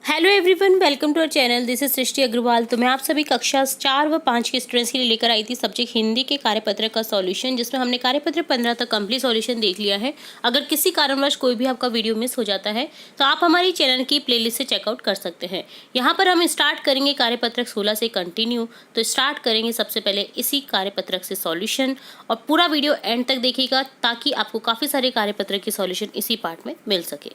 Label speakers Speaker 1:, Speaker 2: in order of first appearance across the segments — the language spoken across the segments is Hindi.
Speaker 1: Hello everyone, welcome to our channel. This is Srishti Agarwal. तो मैं आप सभी कक्षा 4 व 5 के स्टूडेंट्स के लिए लेकर आई थी सब्जेक्ट हिंदी के कार्यपत्र का सॉल्यूशन, जिसमें हमने कार्यपत्र 15 तक कंप्लीट सॉल्यूशन देख लिया है। अगर किसी कारणवश कोई भी आपका वीडियो मिस हो जाता है तो आप हमारी चैनल की प्लेलिस्ट से चेकआउट कर सकते हैं। यहाँ पर हम स्टार्ट करेंगे कार्यपत्रक 16 से कंटिन्यू। तो स्टार्ट करेंगे सबसे पहले इसी कार्यपत्रक से सॉल्यूशन, और पूरा वीडियो एंड तक देखिएगा ताकि आपको काफ़ी सारे कार्यपत्रक की सॉल्यूशन इसी पार्ट में मिल सके।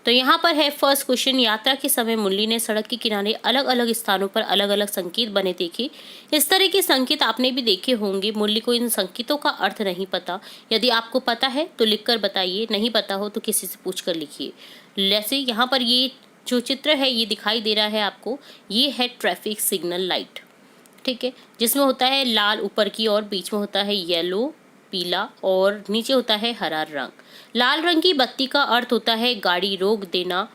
Speaker 1: तो यहाँ पर है फर्स्ट क्वेश्चन। यात्रा के समय मुरली ने सड़क के किनारे अलग अलग स्थानों पर अलग अलग संकेत बने देखे। इस तरह के संकेत आपने भी देखे होंगे। मुरली को इन संकेतों का अर्थ नहीं पता। यदि आपको पता है तो लिखकर बताइए, नहीं पता हो तो किसी से पूछ कर लिखिए। जैसे यहाँ पर ये जो चित्र है ये दिखाई दे रहा है आपको, ये है ट्रैफिक सिग्नल लाइट, ठीक है, जिसमें होता है लाल ऊपर की और बीच में होता है येलो पीला और नीचे होता है हरा रंग। लाल रंग की बत्ती का अर्थ होता है गाड़ी रोक देना।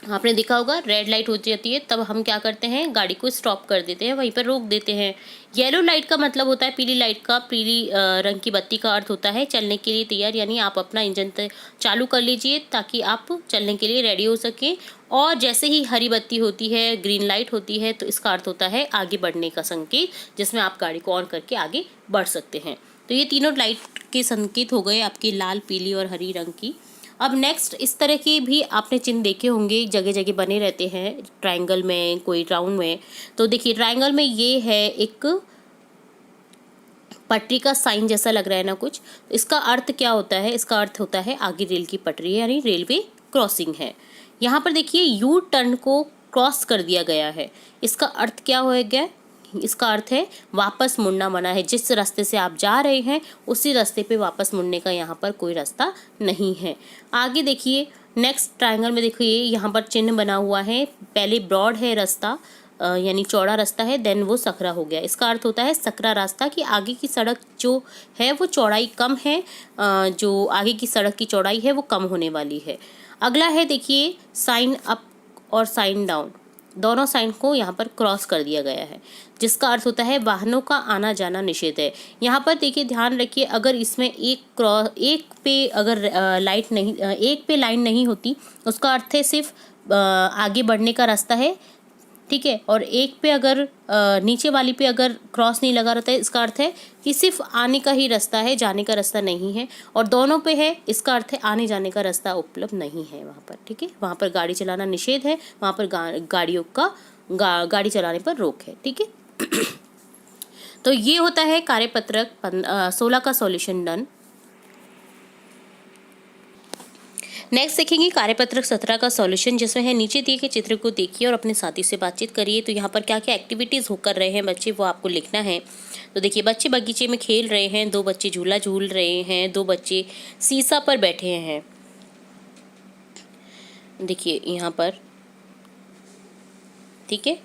Speaker 1: आपने देखा होगा रेड लाइट हो जाती है तब हम क्या करते हैं, गाड़ी को स्टॉप कर देते हैं, वहीं पर रोक देते हैं। येलो लाइट का मतलब होता है पीली लाइट का, पीली रंग की बत्ती का अर्थ होता है चलने के लिए तैयार, यानी आप अपना इंजन चालू कर लीजिए ताकि आप चलने के लिए रेडी हो सकें। और जैसे ही हरी बत्ती होती है, ग्रीन लाइट होती है, तो इसका अर्थ होता है आगे बढ़ने का संकेत, जिसमें आप गाड़ी को ऑन करके आगे बढ़ सकते हैं। तो ये तीनों लाइट के संकेत हो गए आपकी, लाल पीली और हरी रंग की। अब नेक्स्ट इस तरह के भी आपने चिन्ह देखे होंगे, जगह जगह बने रहते हैं, ट्रायंगल में, कोई राउंड में। तो देखिए ट्रायंगल में ये है एक पटरी का साइन जैसा लग रहा है ना कुछ। इसका अर्थ क्या होता है, इसका अर्थ होता है आगे रेल की पटरी है, यानी रेलवे क्रॉसिंग है। यहाँ पर देखिए यू टर्न को क्रॉस कर दिया गया है। इसका अर्थ क्या हो गया, इसका अर्थ है वापस मुड़ना मना है। जिस रास्ते से आप जा रहे हैं उसी रास्ते पे वापस मुड़ने का यहाँ पर कोई रास्ता नहीं है। आगे देखिए नेक्स्ट ट्रायंगल में देखिए यहाँ पर चिन्ह बना हुआ है। पहले ब्रॉड है रास्ता, यानी चौड़ा रास्ता है, देन वो सकरा हो गया। इसका अर्थ होता है सकरा रास्ता, कि आगे की सड़क जो है वो चौड़ाई कम है, जो आगे की सड़क की चौड़ाई है वो कम होने वाली है। अगला है देखिए साइन अप और साइन डाउन, दोनों साइन को यहाँ पर क्रॉस कर दिया गया है, जिसका अर्थ होता है वाहनों का आना जाना निषेध है। यहाँ पर देखिए ध्यान रखिए, अगर इसमें एक पे अगर लाइट नहीं, एक पे लाइन नहीं होती, उसका अर्थ है सिर्फ आगे बढ़ने का रास्ता है, ठीक है। और एक पे अगर नीचे वाली पे अगर क्रॉस नहीं लगा रहता है, इसका अर्थ है कि सिर्फ आने का ही रास्ता है, जाने का रास्ता नहीं है। और दोनों पे है, इसका अर्थ है आने जाने का रास्ता उपलब्ध नहीं है वहाँ पर, ठीक है। वहाँ पर गाड़ी चलाना निषेध है, वहाँ पर गाड़ियों का गाड़ी चलाने पर रोक है, ठीक है। तो ये होता है कार्यपत्रक 16 का सॉल्यूशन डन। नेक्स्ट देखेंगे कार्यपत्रक 17 का सॉल्यूशन, जिसमें है नीचे दिए गए चित्र को देखिए और अपने साथी से बातचीत करिए। तो यहाँ पर क्या क्या एक्टिविटीज़ हो कर रहे हैं बच्चे, वो आपको लिखना है। तो देखिए बच्चे बगीचे में खेल रहे हैं, 2 बच्चे झूला झूल रहे हैं, 2 बच्चे सीसा पर बैठे हैं। देखिए यहाँ पर, ठीक है।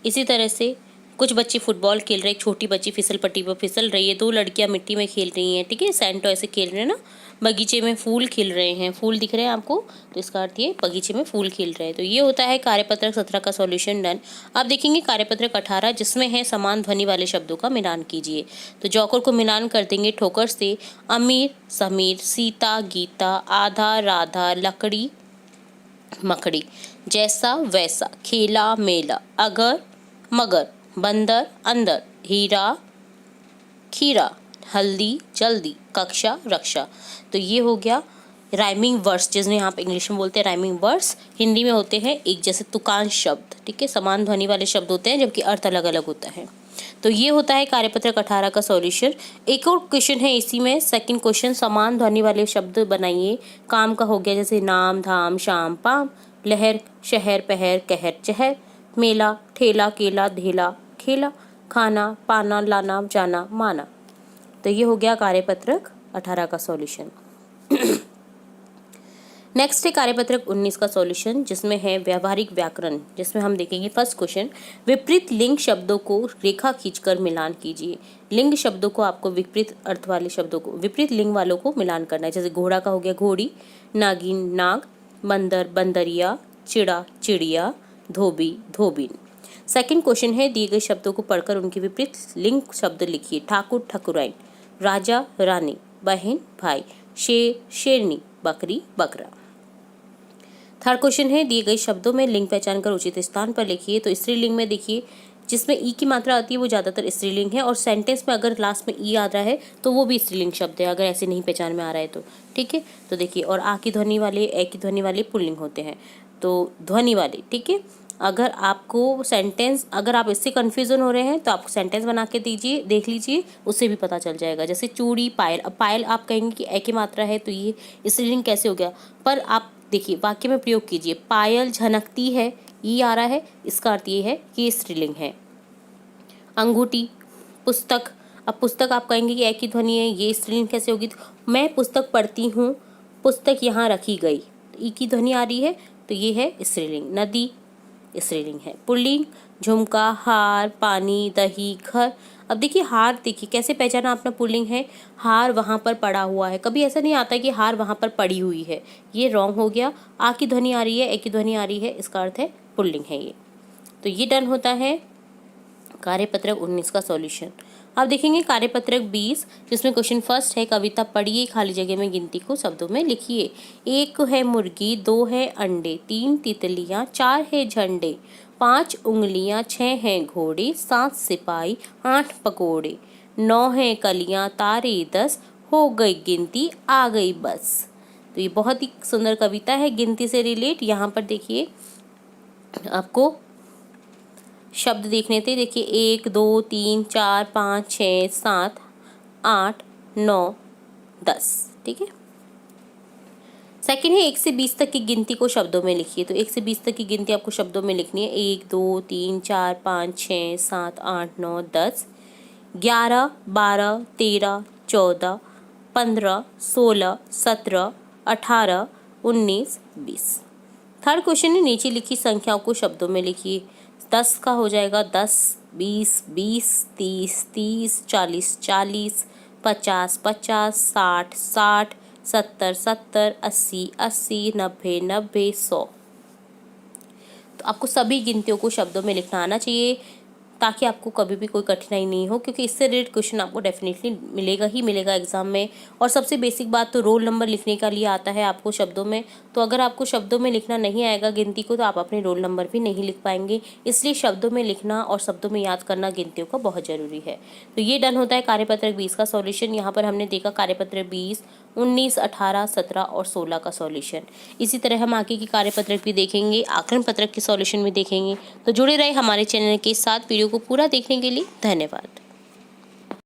Speaker 1: इसी तरह से कुछ बच्चे फुटबॉल खेल रहे हैं, एक छोटी बच्ची फिसल पट्टी पर फिसल रही है, 2 लड़कियां मिट्टी में खेल रही हैं, ठीक है, सैंड टॉय से खेल रहे हैं ना। बगीचे में फूल खिल रहे हैं, फूल दिख रहे हैं आपको, तो इसका अर्थ ये बगीचे में फूल खिल रहे हैं। तो ये होता है कार्यपत्रक 17 का सॉल्यूशन डन। अब देखेंगे कार्यपत्रक 18, जिसमें है समान ध्वनि वाले शब्दों का मिलान कीजिए। तो जौकर को मिलान कर देंगे ठोकर से, अमीर समीर, सीता गीता, आधा राधा, लकड़ी मकड़ी, जैसा वैसा, खेला मेला, अगर मगर, बंदर अंदर, हीरा खीरा, हल्दी जल्दी, कक्षा रक्षा। तो ये हो गया राइमिंग वर्स, जिसमें यहाँ पे इंग्लिश में बोलते हैं राइमिंग वर्स, हिंदी में होते हैं एक जैसे तुकांश शब्द, ठीक है। समान ध्वनि वाले शब्द होते हैं जबकि अर्थ अलग अलग होता है। तो ये होता है कार्यपत्रक 18 का सॉल्यूशन। एक और क्वेश्चन है इसी में, सेकंड क्वेश्चन, समान ध्वनि वाले शब्द बनाइए। काम का हो गया जैसे नाम धाम शाम पाम, लहर शहर पहर कहर चहर, मेला ठेला केला धेला खेला, खाना पाना लाना जाना माना। तो ये हो गया कार्यपत्रक 18 का सॉल्यूशन। नेक्स्ट है कार्यपत्रक 19 का सॉल्यूशन, जिसमें है व्यवहारिक व्याकरण, जिसमें हम देखेंगे फर्स्ट क्वेश्चन, विपरीत लिंग शब्दों को रेखा खींचकर मिलान कीजिए। लिंग शब्दों को आपको विपरीत अर्थ वाले शब्दों को, विपरीत लिंग वालों को मिलान करना है। जैसे घोड़ा का हो गया घोड़ी, नागिन नाग, बंदर बंदरिया, चिड़ा चिड़िया, धोबी धोबिन। सेकंड क्वेश्चन है, दिए गए शब्दों को पढ़कर उनके विपरीत लिंग शब्द लिखिए। ठाकुर ठकुराइन, राजा रानी, बहन भाई, शेर शेरनी, बकरी बकरा। थर्ड क्वेश्चन है, दिए गए शब्दों में लिंग पहचान कर उचित स्थान पर लिखिए। तो स्त्रीलिंग में देखिए जिसमें ई की मात्रा आती है वो ज़्यादातर स्त्रीलिंग है, और सेंटेंस में अगर लास्ट में ई आ रहा है तो वो भी स्त्रीलिंग शब्द है, अगर ऐसे नहीं पहचान में आ रहा है तो। ठीक है, तो देखिए, और आ की ध्वनि वाले, ए की ध्वनि वाले पुल्लिंग होते हैं, तो ध्वनि वाले। ठीक है, अगर आपको सेंटेंस, अगर आप इससे कन्फ्यूज़न हो रहे हैं तो आप सेंटेंस बना के दीजिए, देख लीजिए, उससे भी पता चल जाएगा। जैसे चूड़ी, पायल। अब पायल आप कहेंगे कि ए की मात्रा है तो ये स्त्रीलिंग कैसे हो गया, पर आप देखिए वाक्य में प्रयोग कीजिए, पायल झनकती है, ई आ रहा है, इसका अर्थ ये है कि ये स्त्रीलिंग है। अंगूठी, पुस्तक। अब पुस्तक आप कहेंगे कि ए की ध्वनि है, ये स्त्रीलिंग कैसे होगी, तो मैं पुस्तक पढ़ती हूँ, पुस्तक यहाँ रखी गई, तो ई की ध्वनि आ रही है, तो ये है स्त्रीलिंग। नदी स्त्रीलिंग है। पुल्लिंग, झुमका, हार, पानी, दही, घर। अब देखिए हार, देखिए कैसे पहचाना अपना पुल्लिंग है, हार वहाँ पर पड़ा हुआ है, कभी ऐसा नहीं आता कि हार वहाँ पर पड़ी हुई है, ये रॉन्ग हो गया। आ की ध्वनि आ रही है, ए की ध्वनि आ रही है, इसका अर्थ है पुल्लिंग है ये। तो ये डन होता है कार्यपत्रक 19 का सॉल्यूशन। अब देखेंगे कार्यपत्रक 20, जिसमें क्वेश्चन फर्स्ट है, कविता पढ़िए, खाली जगह में गिनती को शब्दों में लिखिए। 1 है मुर्गी, 2 है अंडे, 3 तितलियां, 4 है झंडे, 5 उंगलियां, 6 हैं घोड़े, 7 सिपाही, 8 पकोड़े, 9 है कलियां, तारे 10, हो गई गिनती, आ गई बस। तो ये बहुत ही सुंदर कविता है गिनती से रिलेट। यहाँ पर देखिए आपको शब्द देखने थे, देखिए 1 2 3 4 5 6 7 8 9 10। ठीक है, सेकंड है 1 से 20 तक की गिनती को शब्दों में लिखिए। तो 1 से 20 तक की गिनती आपको शब्दों में लिखनी है। 1 2 3 4 5 6 7 8 9 10, 11 12 13 14 15 16 17 18 19 20। थर्ड क्वेश्चन है, नीचे लिखी संख्याओं को शब्दों में लिखिए। 10 का हो जाएगा 10, 20 20, 30 30, 40 40, 50 50, 60 60, 70 70, 80 80, 90 90, 100। तो आपको सभी गिनतियों को शब्दों में लिखना आना चाहिए, ताकि आपको कभी भी कोई कठिनाई नहीं हो, क्योंकि इससे रिलेटेड क्वेश्चन आपको डेफिनेटली मिलेगा ही मिलेगा एग्जाम में। और सबसे बेसिक बात तो रोल नंबर लिखने का लिए आता है आपको शब्दों में, तो अगर आपको शब्दों में लिखना नहीं आएगा गिनती को, तो आप अपने रोल नंबर भी नहीं लिख पाएंगे। इसलिए शब्दों में लिखना और शब्दों में याद करना गिनतियों का बहुत जरूरी है। तो ये डन होता है कार्यपत्रक 20 का सॉल्यूशन। यहाँ पर हमने देखा कार्यपत्रक 20, 19, 18, 17 और 16 का सॉल्यूशन। इसी तरह हम आगे की कार्यपत्रक भी देखेंगे, आकलन पत्रक के सॉल्यूशन भी देखेंगे। तो जुड़े रहे हमारे चैनल के साथ। वीडियो को पूरा देखने के लिए धन्यवाद।